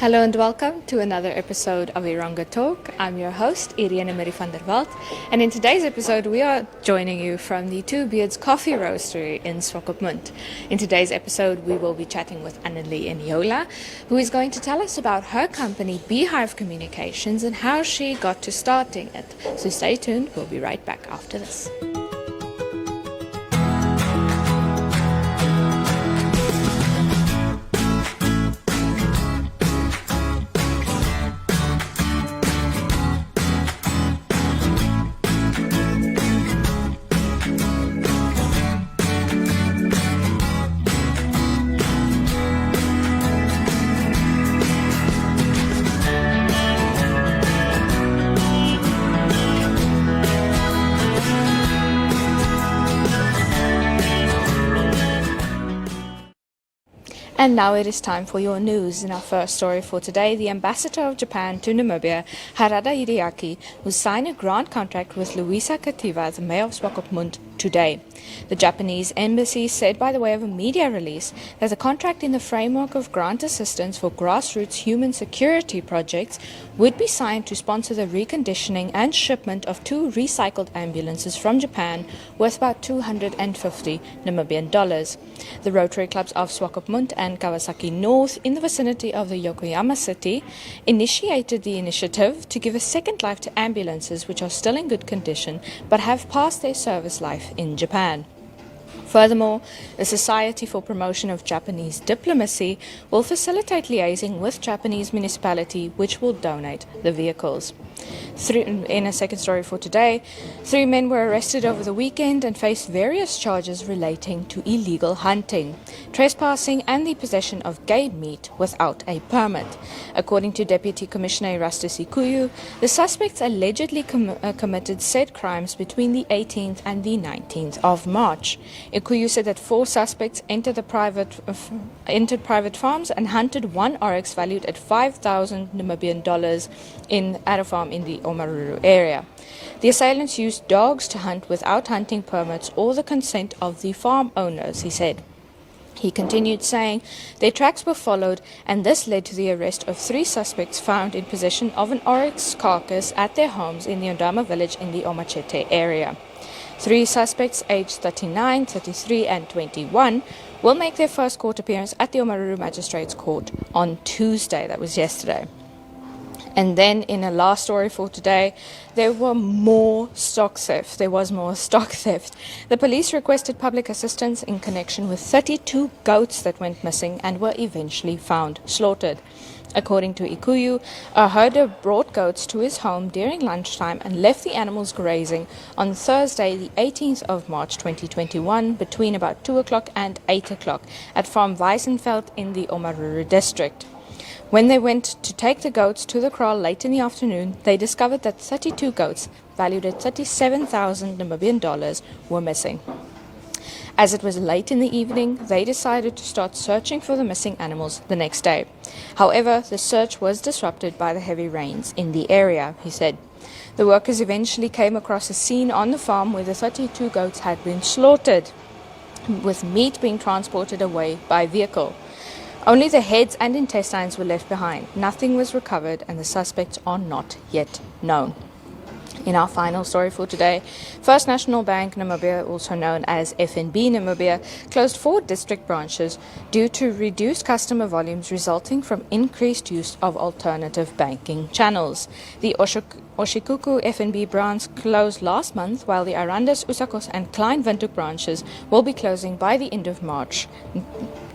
Hello and welcome to another episode of Erongo Talk. I'm your host, Irene Marie van der Walt, and in today's episode we are joining you from the Two Beards Coffee Roastery in Swakopmund. In today's episode we will be chatting with Anelie Eniola, who is going to tell us about her company Beehive Communications and how she got to starting it. So stay tuned, we'll be right back after this. And now it is time for your news. In our first story for today, the ambassador of Japan to Namibia, Harada Hideaki, will sign a grant contract with Luisa Kativa, the mayor of Swakopmund, today. The Japanese embassy said by the way of a media release that the contract in the framework of grant assistance for grassroots human security projects would be signed to sponsor the reconditioning and shipment of 2 recycled ambulances from Japan worth about 250 Namibian dollars. The Rotary Clubs of Swakopmund and Kawasaki North in the vicinity of the Yokohama city initiated the initiative to give a second life to ambulances which are still in good condition but have passed their service life in Japan. Furthermore, the Society for Promotion of Japanese Diplomacy will facilitate liaising with Japanese municipality which will donate the vehicles. In a second story for today, 3 men were arrested over the weekend and faced various charges relating to illegal hunting, trespassing and the possession of game meat without a permit. According to Deputy Commissioner Erastus Ikuyu, the suspects allegedly committed said crimes between the 18th and the 19th of March. Ikuyu said that 4 suspects entered private farms and hunted 1 oryx valued at 5,000 Namibian dollars at a farm in the Omaruru area. The assailants used dogs to hunt without hunting permits or the consent of the farm owners, he said. He continued saying their tracks were followed and this led to the arrest of 3 suspects found in possession of an oryx carcass at their homes in the Ondama village in the Omachete area. 3 suspects aged 39, 33 and 21 will make their first court appearance at the Omaruru Magistrates Court on Tuesday, that was yesterday. And then in a last story for today, there was more stock theft. The police requested public assistance in connection with 32 goats that went missing and were eventually found slaughtered. According to Ikuyu, a herder brought goats to his home during lunchtime and left the animals grazing on Thursday, the 18th of March 2021, between about 2 o'clock and 8 o'clock at Farm Weissenfeld in the Omaruru district. When they went to take the goats to the kraal late in the afternoon, they discovered that 32 goats, valued at 37,000 Namibian dollars, were missing. As it was late in the evening, they decided to start searching for the missing animals the next day. However, the search was disrupted by the heavy rains in the area, he said. The workers eventually came across a scene on the farm where the 32 goats had been slaughtered, with meat being transported away by vehicle. Only the heads and intestines were left behind. Nothing was recovered and the suspects are not yet known. In our final story for today, First National Bank Namibia, also known as FNB Namibia, closed 4 district branches due to reduced customer volumes resulting from increased use of alternative banking channels. The Oshikuku FNB branch closed last month, while the Arandas, Usakos and Klein Windhoek branches will be closing by the end of March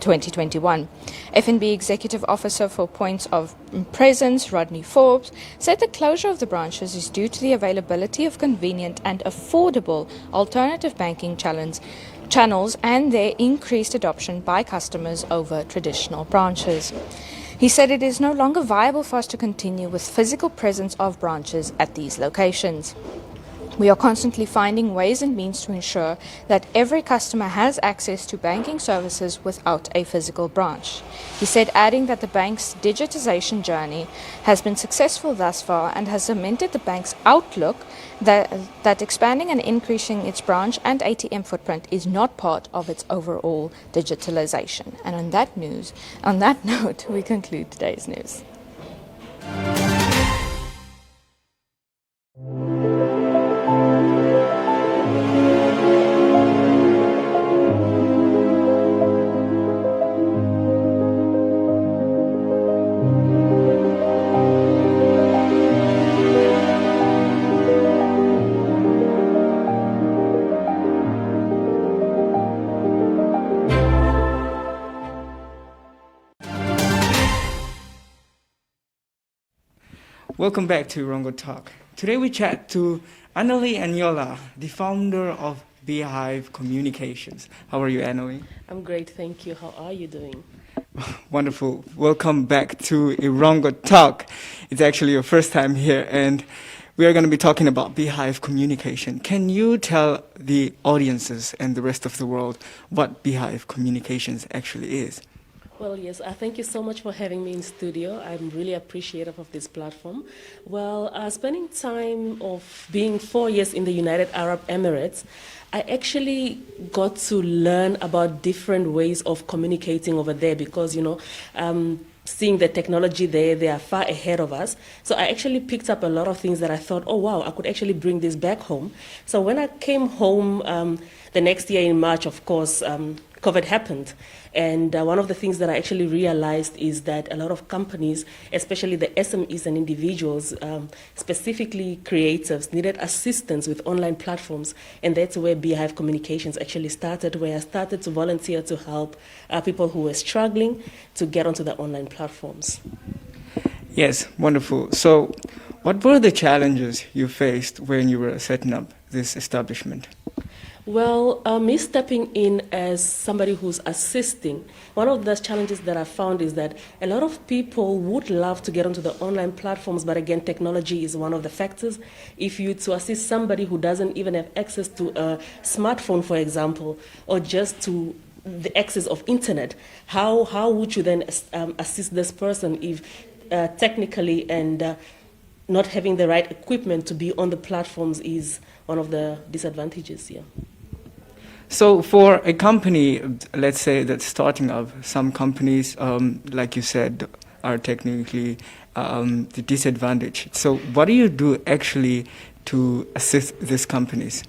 2021. FNB Executive Officer for Points of Presence, Rodney Forbes, said the closure of the branches is due to the availability of convenient and affordable alternative banking channels and their increased adoption by customers over traditional branches. He said it is no longer viable for us to continue with physical presence of branches at these locations. We are constantly finding ways and means to ensure that every customer has access to banking services without a physical branch. He said, adding that the bank's digitization journey has been successful thus far and has cemented the bank's outlook that expanding and increasing its branch and ATM footprint is not part of its overall digitalization. And on that note, we conclude today's news. Welcome back to Erongo Talk. Today we chat to Anelie Eniola, the founder of Beehive Communications. How are you, Anelie? I'm great, thank you. How are you doing? Wonderful. Welcome back to Erongo Talk. It's actually your first time here, and we are going to be talking about Beehive Communication. Can you tell the audiences and the rest of the world what Beehive Communications actually is? Well, yes, thank you so much for having me in studio. I'm really appreciative of this platform. Well, spending time of being 4 years in the United Arab Emirates, I actually got to learn about different ways of communicating over there because, seeing the technology there, they are far ahead of us. So I actually picked up a lot of things that I thought, oh wow, I could actually bring this back home. So when I came home the next year in March, of course, COVID happened. And one of the things that I actually realized is that a lot of companies, especially the SMEs and individuals, specifically creatives, needed assistance with online platforms. And that's where Beehive Communications actually started, where I started to volunteer to help people who were struggling to get onto the online platforms. Yes, wonderful. So, what were the challenges you faced when you were setting up this establishment? Well, me stepping in as somebody who's assisting, one of the challenges that I found is that a lot of people would love to get onto the online platforms, but again, technology is one of the factors. If you to assist somebody who doesn't even have access to a smartphone, for example, or just to the access of internet, how would you then assist this person if technically and not having the right equipment to be on the platforms is one of the disadvantages here. So for a company, let's say that's starting up, some companies, like you said, are technically disadvantaged. So what do you do actually to assist these companies?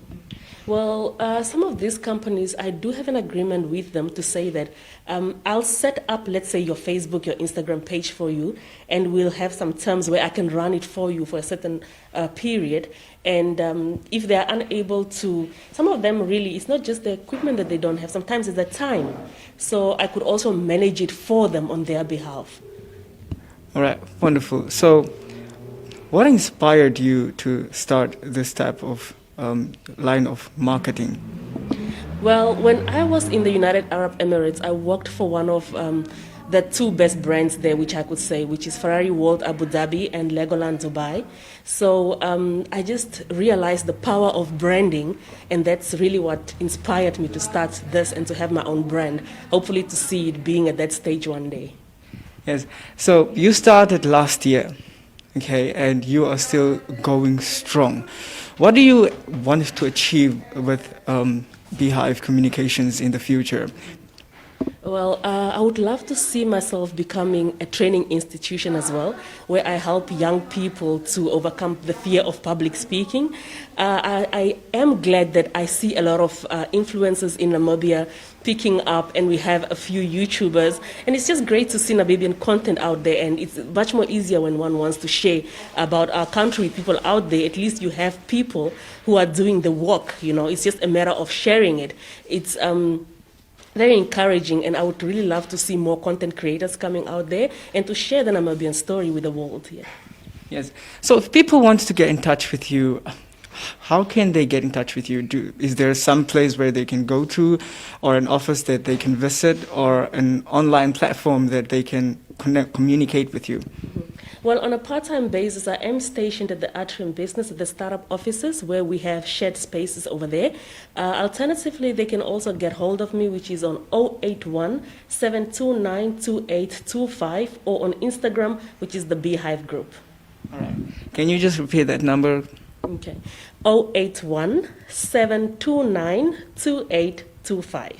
Well, some of these companies, I do have an agreement with them to say that I'll set up, let's say, your Facebook, your Instagram page for you, and we'll have some terms where I can run it for you for a certain period. And if they are unable to, some of them really, it's not just the equipment that they don't have, sometimes it's the time. So I could also manage it for them on their behalf. All right, wonderful. So what inspired you to start this type of line of marketing? Well, when I was in the United Arab Emirates, I worked for one of the two best brands there, which I could say, which is Ferrari World Abu Dhabi and Legoland Dubai. So I just realized the power of branding, and that's really what inspired me to start this and to have my own brand, hopefully to see it being at that stage one day. Yes, so you started last year, okay, and you are still going strong. What do you want to achieve with Beehive Communications in the future? Well, I would love to see myself becoming a training institution as well, where I help young people to overcome the fear of public speaking. I am glad that I see a lot of influencers in Namibia picking up, and we have a few YouTubers, and it's just great to see Namibian content out there, and it's much more easier when one wants to share about our country with people out there. At least you have people who are doing the work, it's just a matter of sharing it. It's very encouraging, and I would really love to see more content creators coming out there and to share the Namibian story with the world here. Yes. So if people want to get in touch with you, how can they get in touch with you? Is there some place where they can go to, or an office that they can visit, or an online platform that they can communicate with you? Mm-hmm. Well, on a part-time basis, I am stationed at the Atrium Business at the startup offices where we have shared spaces over there. Alternatively, they can also get hold of me, which is on 081-729-2825, or on Instagram, which is the Beehive Group. All right. Can you just repeat that number? Okay. 081-729-2825.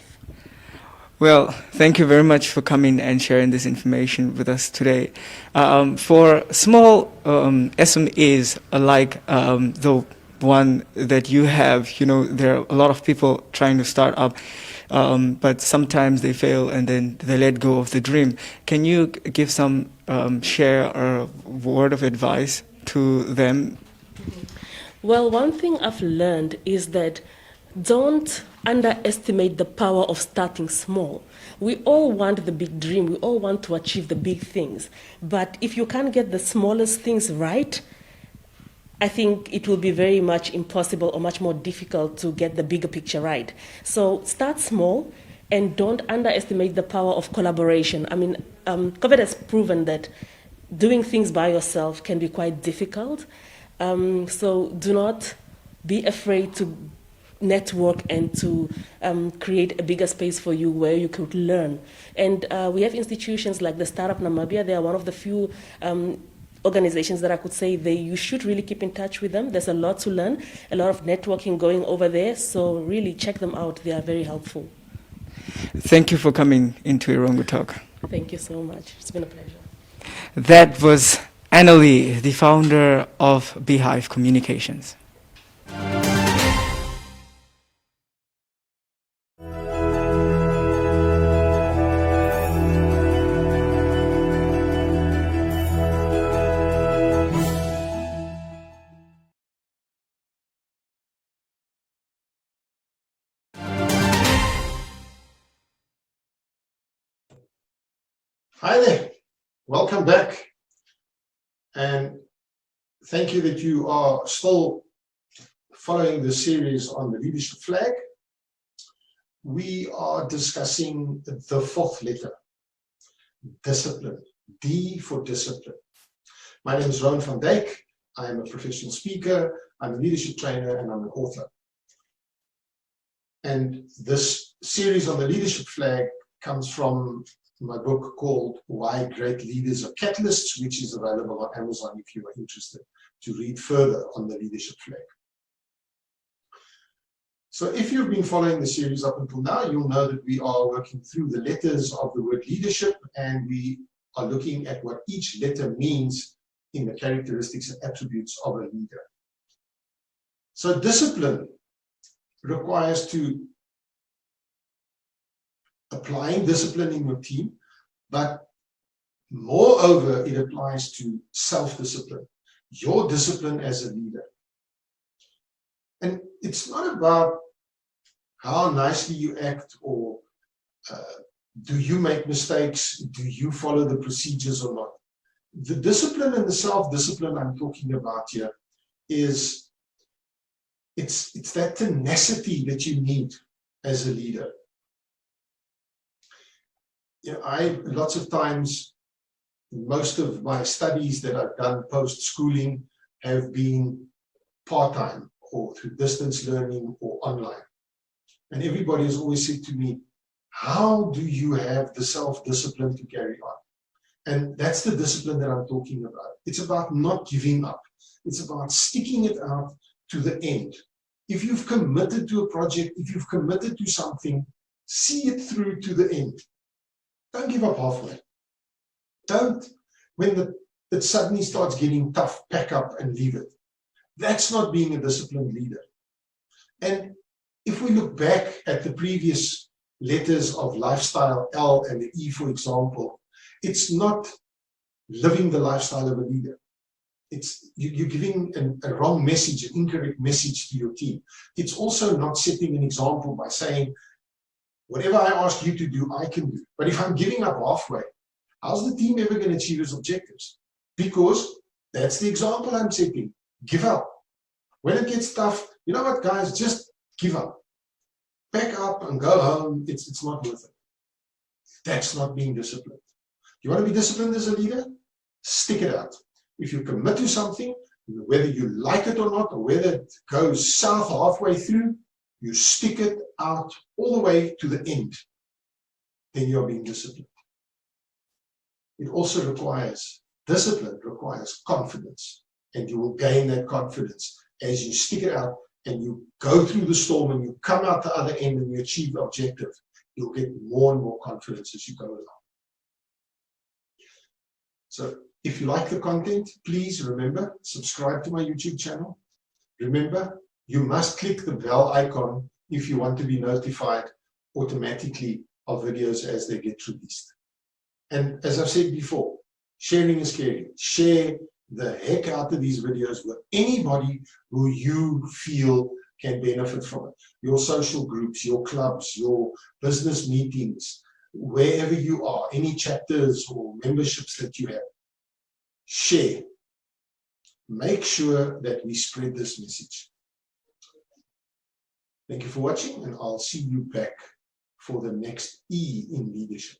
Well, thank you very much for coming and sharing this information with us today. For small SMEs like the one that you have, there are a lot of people trying to start up, but sometimes they fail and then they let go of the dream. Can you give some share or word of advice to them? Well, one thing I've learned is that don't underestimate the power of starting small. We all want the big dream, we all want to achieve the big things. But if you can't get the smallest things right, I think it will be very much impossible or much more difficult to get the bigger picture right. So start small and don't underestimate the power of collaboration. I mean, COVID has proven that doing things by yourself can be quite difficult. So do not be afraid to network and to create a bigger space for you where you could learn. And we have institutions like the Startup Namibia. They are one of the few organizations that I could say you should really keep in touch with them. There's a lot to learn, a lot of networking going over there. So really check them out. They are very helpful. Thank you for coming into Erongo Talk. Thank you so much. It's been a pleasure. That was Anelie, the founder of Beehive Communications. Hi there, welcome back, and thank you that you are still following the series on the leadership flag. We are discussing the fourth letter, discipline, D for discipline. My name is Rowan van Dijk. I am a professional speaker, I'm a leadership trainer, and I'm an author. And this series on the leadership flag comes from my book called Why Great Leaders Are Catalysts, which is available on Amazon if you are interested to read further on the leadership flag. So if you've been following the series up until now, you'll know that we are working through the letters of the word leadership, and we are looking at what each letter means in the characteristics and attributes of a leader. So discipline requires to applying discipline in your team, but moreover, it applies to self-discipline, your discipline as a leader. And it's not about how nicely you act or do you make mistakes, do you follow the procedures or not. The discipline and the self-discipline I'm talking about here is it's that tenacity that you need as a leader. I lots of times, most of my studies that I've done post-schooling have been part-time or through distance learning or online. And everybody has always said to me, how do you have the self-discipline to carry on? And that's the discipline that I'm talking about. It's about not giving up. It's about sticking it out to the end. If you've committed to a project, if you've committed to something, see it through to the end. Don't give up halfway. Don't, when it suddenly starts getting tough, pack up and leave it. That's not being a disciplined leader. And if we look back at the previous letters of lifestyle, L and the E, for example, it's not living the lifestyle of a leader. It's you're giving a wrong message, an incorrect message to your team. It's also not setting an example by saying, whatever I ask you to do, I can do. But if I'm giving up halfway, how's the team ever going to achieve its objectives? Because that's the example I'm setting. Give up. When it gets tough, you know what, guys, just give up. Pack up and go home. It's not worth it. That's not being disciplined. You want to be disciplined as a leader? Stick it out. If you commit to something, whether you like it or not, or whether it goes south halfway through, you stick it out all the way to the end, then you're being disciplined. It also requires, discipline requires confidence, and you will gain that confidence as you stick it out and you go through the storm and you come out the other end and you achieve the objective. You'll get more and more confidence as you go along. So if you like the content, please remember, subscribe to my YouTube channel. Remember, you must click the bell icon if you want to be notified automatically of videos as they get released. And as I've said before, sharing is caring. Share the heck out of these videos with anybody who you feel can benefit from it. Your social groups, your clubs, your business meetings, wherever you are, any chapters or memberships that you have, share. Make sure that we spread this message. Thank you for watching, and I'll see you back for the next E in leadership.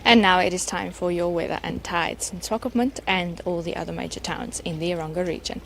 And now it is time for your weather and tides in Swakopmund and all the other major towns in the Erongo region.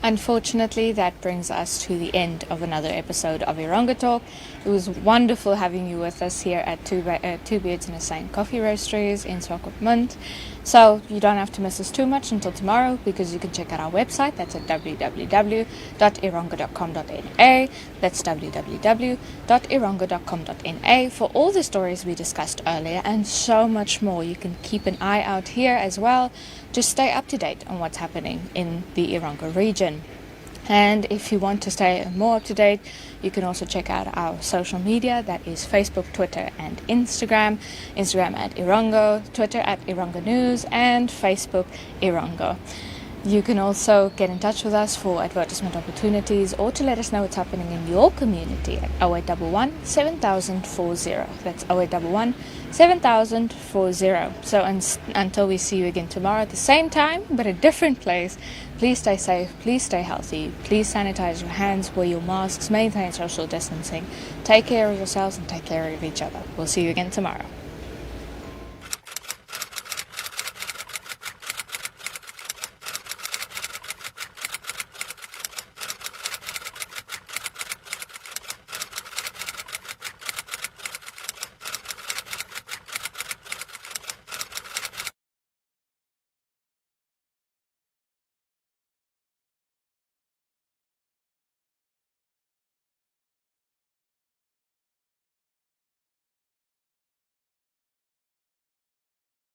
Unfortunately, that brings us to the end of another episode of Erongo Talk. It was wonderful having you with us here at Two Beards and a Saint Coffee Roasteries in Swakopmund. So you don't have to miss us too much until tomorrow, because you can check out our website. That's at www.erongo.com.na. That's www.erongo.com.na for all the stories we discussed earlier and so much more. You can keep an eye out here as well. Just stay up to date on what's happening in the Erongo region. And if you want to stay more up to date, you can also check out our social media. That is Facebook, Twitter, and Instagram. Instagram at Erongo, Twitter at Erongo News, and Facebook Erongo. You can also get in touch with us for advertisement opportunities or to let us know what's happening in your community at 0811 7040. That's 0811 7040. So until we see you again tomorrow at the same time, but a different place, please stay safe, please stay healthy, please sanitize your hands, wear your masks, maintain social distancing, take care of yourselves and take care of each other. We'll see you again tomorrow.